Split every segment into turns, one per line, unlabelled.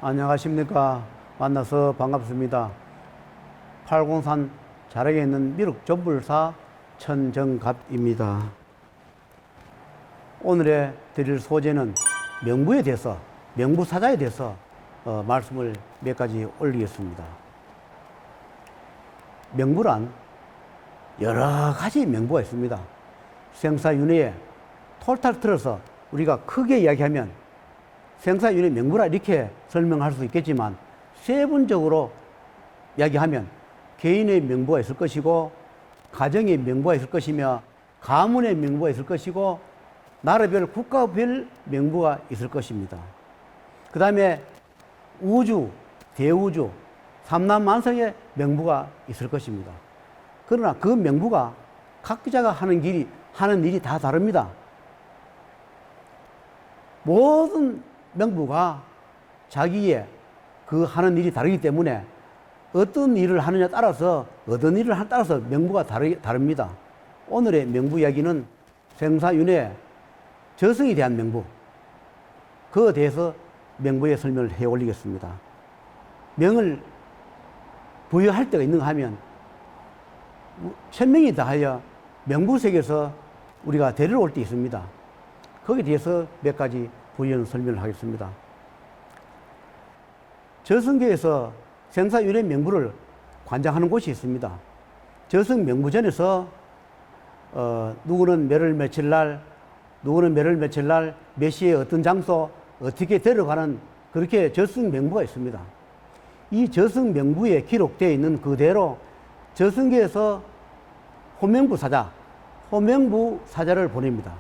안녕하십니까. 만나서 반갑습니다. 팔공산 자락에 있는 미륵전불사 천정갑입니다. 오늘의 드릴 소재는 명부에 대해서, 명부사자에 대해서 말씀을 몇 가지 올리겠습니다. 명부란 여러 가지 명부가 있습니다. 생사윤회에 톨탈 틀어서 우리가 크게 이야기하면 생사윤회 명부라 이렇게 설명할 수 있겠지만, 세분적으로 이야기하면 개인의 명부가 있을 것이고, 가정의 명부가 있을 것이며, 가문의 명부가 있을 것이고, 나라별 국가별 명부가 있을 것입니다. 그 다음에 우주, 대우주, 삼남만성의 명부가 있을 것입니다. 그러나 그 명부가 각자가 하는 일이 다 다릅니다. 모든 명부가 자기의 그 하는 일이 다르기 때문에 어떤 일을 하느냐에 따라서, 어떤 일을 하느냐에 따라서 명부가 다릅니다. 오늘의 명부 이야기는 생사윤회 저승에 대한 명부, 그에 대해서 명부에 설명을 해 올리겠습니다. 명을 부여할 때가 있는가 하면, 천명이 다하여 명부세계에서 우리가 데려올 때 있습니다. 거기에 대해서 몇 가지 부연 설명을 하겠습니다. 저승계에서 생사윤회 명부를 관장하는 곳이 있습니다. 저승 명부전에서 누구는 몇월 며칠 날, 누구는 몇월 며칠 날, 몇 시에 어떤 장소, 어떻게 데려가는, 그렇게 저승 명부가 있습니다. 이 저승 명부에 기록되어 있는 그대로 저승계에서 호명부 사자를 보냅니다.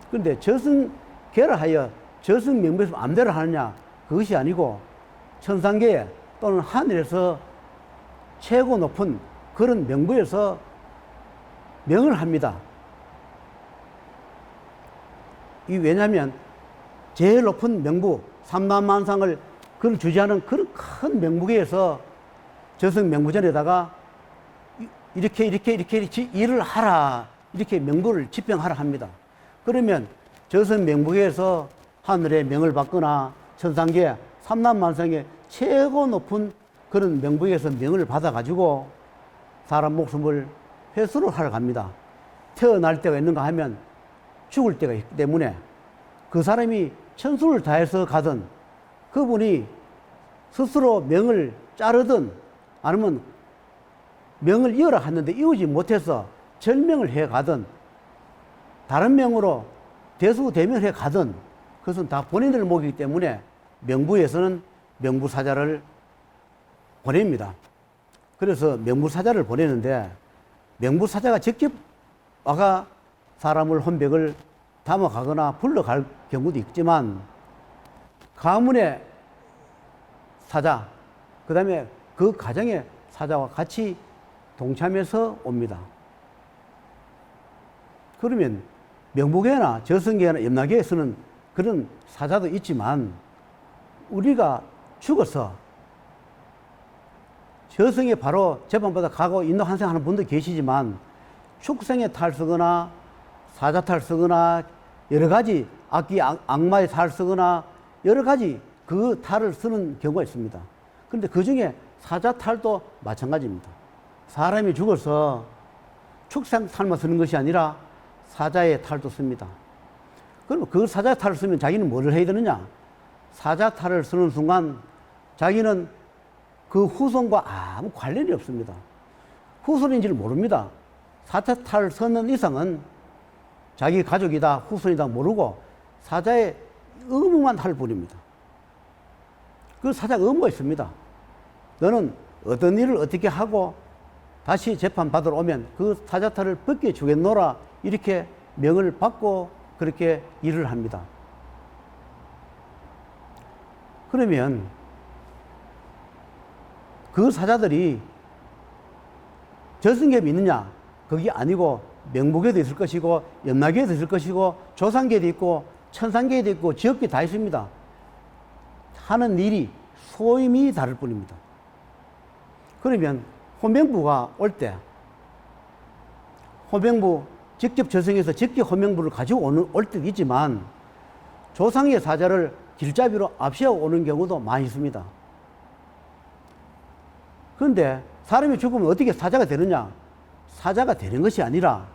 그런데 저승계를 하여 저승 명부에서 마음대로 하느냐, 그것이 아니고 천상계 또는 하늘에서 최고 높은 그런 명부에서 명을 합니다. 왜냐하면 제일 높은 명부, 삼남만상을 그걸 주재하는 그런 큰 명부계에서 저승 명부전에다가 이렇게 일을 하라, 이렇게 명부를 집행하라 합니다. 그러면 저승 명부계에서 하늘의 명을 받거나 천상계, 삼남만상의 최고 높은 그런 명부에서 명을 받아가지고 사람 목숨을 회수를 하러 갑니다. 태어날 때가 있는가 하면 죽을 때가 있기 때문에 그 사람이 천수를 다해서 가든, 그분이 스스로 명을 자르든, 아니면 명을 이어라 하는데 이어지 못해서 절명을 해 가든, 다른 명으로 대수대명을 해 가든, 그것은 다 본인들 목이기 때문에 명부에서는 명부사자를 보냅니다. 그래서 명부사자를 보내는데, 명부사자가 직접 와가 사람을 혼백을 담아가거나 불러갈 경우도 있지만, 가문의 사자, 그 다음에 그 가정의 사자와 같이 동참해서 옵니다. 그러면 명부계나 저승계나 염라계에서는 그런 사자도 있지만, 우리가 죽어서 저승에 바로 재판받아 가고 인도환생하는 분도 계시지만, 축생의 탈 쓰거나 사자 탈 쓰거나 여러 가지 악기 악마의 탈 쓰거나 여러 가지 그 탈을 쓰는 경우가 있습니다. 그런데 그 중에 사자 탈도 마찬가지입니다. 사람이 죽어서 축생 탈만 쓰는 것이 아니라 사자의 탈도 씁니다. 그럼 그 사자 탈을 쓰면 자기는 뭐를 해야 되느냐? 사자 탈을 쓰는 순간 자기는 그 후손과 아무 관련이 없습니다. 후손인지를 모릅니다. 사자 탈을 쓰는 이상은 자기 가족이다, 후손이다 모르고 사자의 의무만 할 뿐입니다. 그 사자가 의무가 있습니다. 너는 어떤 일을 어떻게 하고 다시 재판 받으러 오면 그 사자 탈을 벗겨 주겠노라, 이렇게 명을 받고 그렇게 일을 합니다. 그러면 그 사자들이 저승계에 있느냐? 그게 아니고 명부계도 있을 것이고, 염라계도 있을 것이고, 조상계도 있고, 천상계도 있고, 지역계 다 있습니다. 하는 일이 소임이 다를 뿐입니다. 그러면 호명부가 올 때, 호명부 직접 저승에서 직접 호명부를 가지고 올 때도 있지만, 조상의 사자를 길잡이로 앞세워 오는 경우도 많이 있습니다. 그런데 사람이 죽으면 어떻게 사자가 되느냐? 사자가 되는 것이 아니라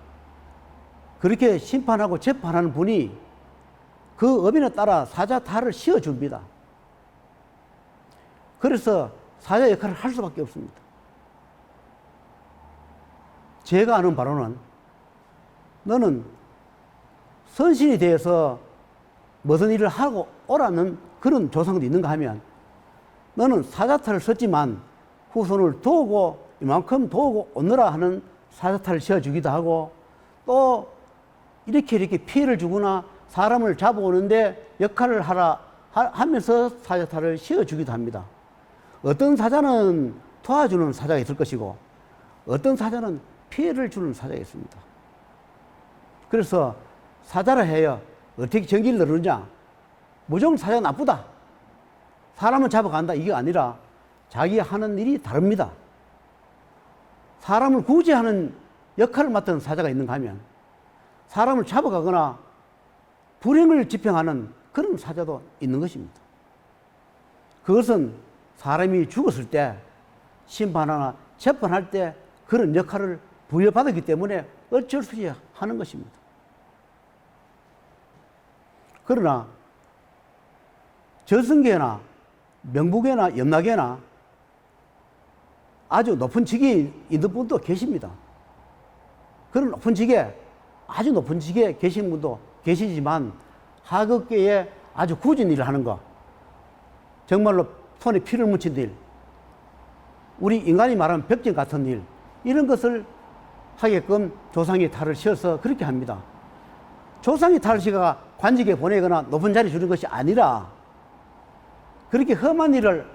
그렇게 심판하고 재판하는 분이 그 의견에 따라 사자 탈을 씌워줍니다. 그래서 사자 역할을 할 수밖에 없습니다. 제가 아는 바로는 너는 선신이 되어서 무슨 일을 하고 오라는 그런 조상도 있는가 하면 너는 사자탈을 썼지만 후손을 도우고 이만큼 도우고 오너라 하는 사자탈을 씌워주기도 하고 또 이렇게 피해를 주거나 사람을 잡아오는데 역할을 하라 하면서 사자탈을 씌워주기도 합니다. 어떤 사자는 도와주는 사자가 있을 것이고 어떤 사자는 피해를 주는 사자가 있습니다. 그래서 사자라 해요. 어떻게 정기를 누르냐? 무조건 사자가 나쁘다. 사람을 잡아간다. 이게 아니라 자기 하는 일이 다릅니다. 사람을 구제하는 역할을 맡은 사자가 있는가 하면 사람을 잡아가거나 불행을 집행하는 그런 사자도 있는 것입니다. 그것은 사람이 죽었을 때 심판하나 재판할 때 그런 역할을 부여받았기 때문에 어쩔 수 없이 하는 것입니다. 그러나 저승계나 명부계나 염라계나 아주 높은 직에 있는 분도 계십니다. 그런 높은 직에 아주 높은 직에 계신 분도 계시지만 하급계에 아주 굳은 일을 하는 것, 정말로 손에 피를 묻힌 일, 우리 인간이 말하는 벽진 같은 일, 이런 것을 하게끔 조상의 탈을 씌워서 그렇게 합니다. 조상의 탈을 씌가 관직에 보내거나 높은 자리 주는 것이 아니라 그렇게 험한 일을,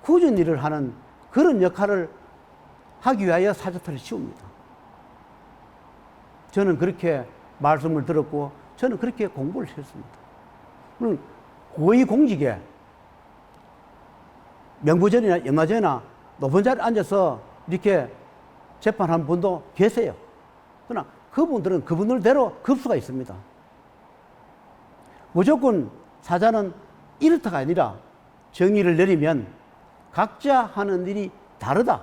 굳은 일을 하는 그런 역할을 하기 위하여 사자탈을 씌웁니다. 저는 그렇게 말씀을 들었고 저는 그렇게 공부를 했습니다. 물론 고위공직에 명부전이나 염라전이나 높은 자리에 앉아서 이렇게 재판하는 분도 계세요. 그러나 그분들은 그분들대로 급수가 있습니다. 무조건 사자는 이렇다가 아니라 정의를 내리면 각자 하는 일이 다르다.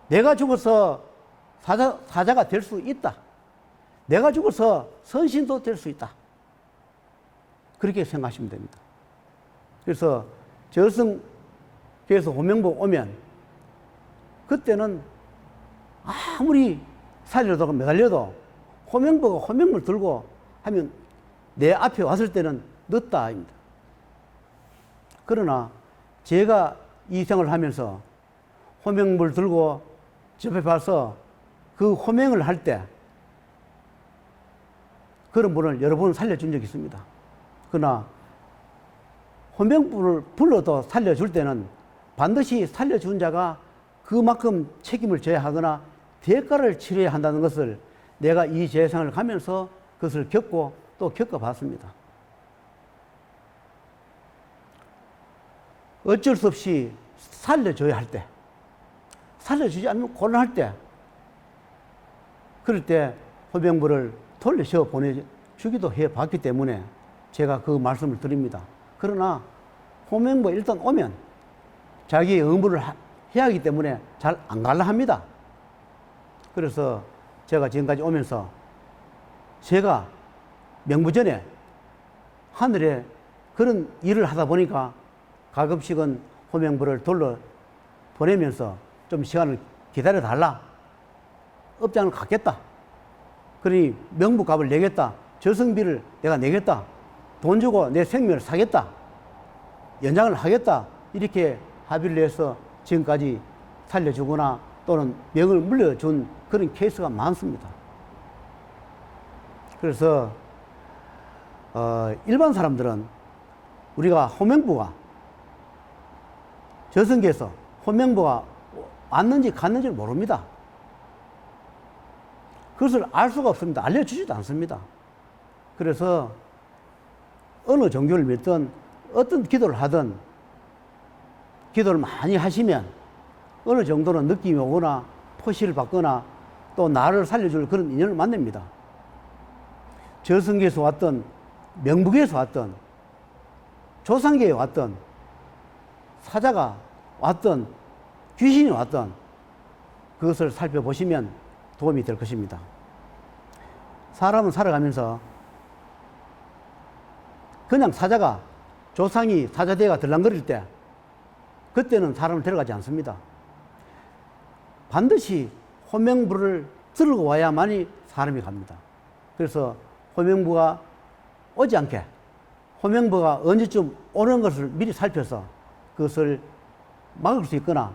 내가 죽어서 사자가 될 수 있다. 내가 죽어서 선신도 될 수 있다. 그렇게 생각하시면 됩니다. 그래서 저승계에서 호명복 오면 그때는 아무리 살려도 매달려도 호명복과 호명물 들고 하면 내 앞에 왔을 때는 늦다 아닙니다. 그러나 제가 이 생을 하면서 호명물 들고 접해 봐서 그 호명을 할 때 그런 분을 여러 번 살려준 적이 있습니다. 그러나 호명불을 불러도 살려줄 때는 반드시 살려준 자가 그만큼 책임을 져야 하거나 대가를 치러야 한다는 것을 내가 이 세상을 가면서 그것을 겪고 또 겪어봤습니다. 어쩔 수 없이 살려줘야 할 때, 살려주지 않으면 곤란할 때, 그럴 때 호명부를 돌려서 보내주기도 해봤기 때문에 제가 그 말씀을 드립니다. 그러나 호명부 일단 오면 자기의 의무를 해야 하기 때문에 잘 안 갈라 합니다. 그래서 제가 지금까지 오면서 제가 명부전에 하늘에 그런 일을 하다 보니까 가끔씩은 호명부를 돌려 보내면서 좀 시간을 기다려 달라. 업장을 갖겠다. 그러니 명부값을 내겠다. 저승비를 내가 내겠다. 돈 주고 내 생명을 사겠다. 연장을 하겠다. 이렇게 합의를 해서 지금까지 살려주거나 또는 명을 물려준 그런 케이스가 많습니다. 그래서 일반 사람들은 우리가 호명부가 저승계에서 호명부가 왔는지 갔는지를 모릅니다. 그것을 알 수가 없습니다. 알려주지도 않습니다. 그래서 어느 종교를 믿든 어떤 기도를 하든 기도를 많이 하시면 어느 정도는 느낌이 오거나 포시를 받거나 또 나를 살려줄 그런 인연을 만납니다. 저승계에서 왔든 명북에서 왔든 조상계에 왔던 사자가 왔던 귀신이 왔던 그것을 살펴보시면 도움이 될 것입니다. 사람은 살아가면서 그냥 사자가 조상이 사자대가 들랑거릴 때 그때는 사람을 데려가지 않습니다. 반드시 호명부를 들고 와야만이 사람이 갑니다. 그래서 호명부가 오지 않게 호명부가 언제쯤 오는 것을 미리 살펴서 그것을 막을 수 있거나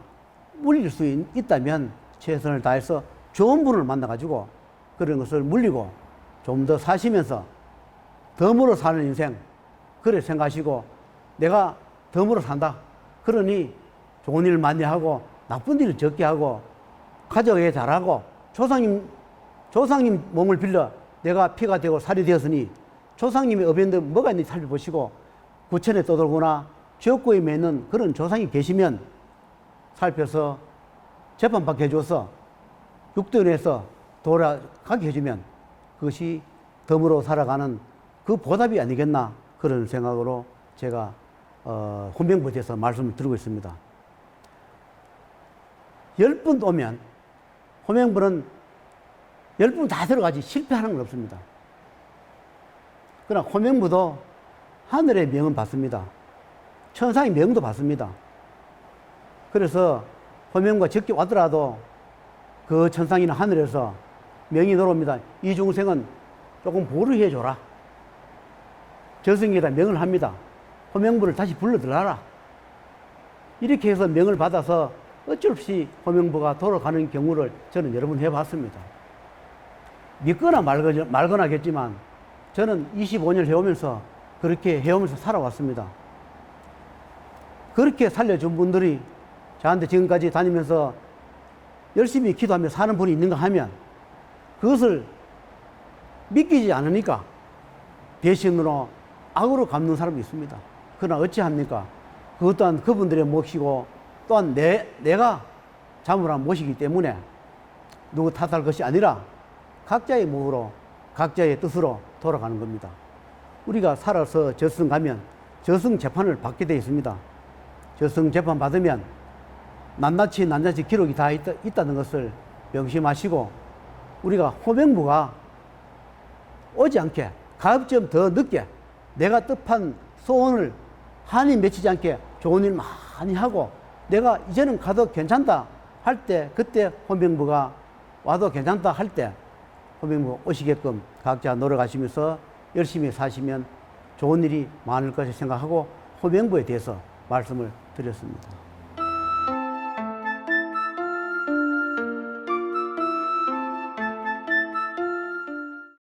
물릴 수 있다면 최선을 다해서 좋은 분을 만나가지고 그런 것을 물리고 좀 더 사시면서 덤으로 사는 인생 그래 생각하시고 내가 덤으로 산다. 그러니 좋은 일 많이 하고 나쁜 일을 적게 하고 가족에게 잘하고 조상님 몸을 빌려 내가 피가 되고 살이 되었으니 조상님의 어변데 뭐가 있는지 살펴보시고 구천에 떠돌거나 지옥고에 맺는 그런 조상이 계시면 살펴서 재판받게 해줘서 육도원에서 돌아가게 해주면 그것이 덤으로 살아가는 그 보답이 아니겠나 그런 생각으로 제가 혼병부에 대해서 말씀을 드리고 있습니다. 10분 오면 혼병부는 10분 다 들어가지 실패하는 건 없습니다. 그러나 혼병부도 하늘의 명은 받습니다. 천상의 명도 받습니다. 그래서 혼병부가 적게 왔더라도 그 천상이나 하늘에서 명이 들어옵니다. 이 중생은 조금 보루 해줘라. 저승에다 명을 합니다. 호명부를 다시 불러들어라. 이렇게 해서 명을 받아서 어쩔 수 없이 호명부가 돌아가는 경우를 저는 여러 번 해봤습니다. 믿거나 말거나겠지만 저는 25년을 해오면서 그렇게 해오면서 살아왔습니다. 그렇게 살려준 분들이 저한테 지금까지 다니면서 열심히 기도하며 사는 분이 있는가 하면 그것을 믿기지 않으니까 배신으로 악으로 갚는 사람이 있습니다. 그러나 어찌합니까? 그것 또한 그분들의 몫이고 또한 내가 잘못한 몫이기 때문에 누구 탓할 것이 아니라 각자의 몫으로 각자의 뜻으로 돌아가는 겁니다. 우리가 살아서 저승 가면 저승 재판을 받게 되어 있습니다. 저승 재판 받으면 낱낱이 기록이 다 있다는 것을 명심하시고 우리가 호명부가 오지 않게 가급적 더 늦게 내가 뜻한 소원을 한이 맺히지 않게 좋은 일 많이 하고 내가 이제는 가도 괜찮다 할 때 그때 호명부가 와도 괜찮다 할 때 호명부 오시게끔 각자 노력하시면서 열심히 사시면 좋은 일이 많을 것을 생각하고 호명부에 대해서 말씀을 드렸습니다.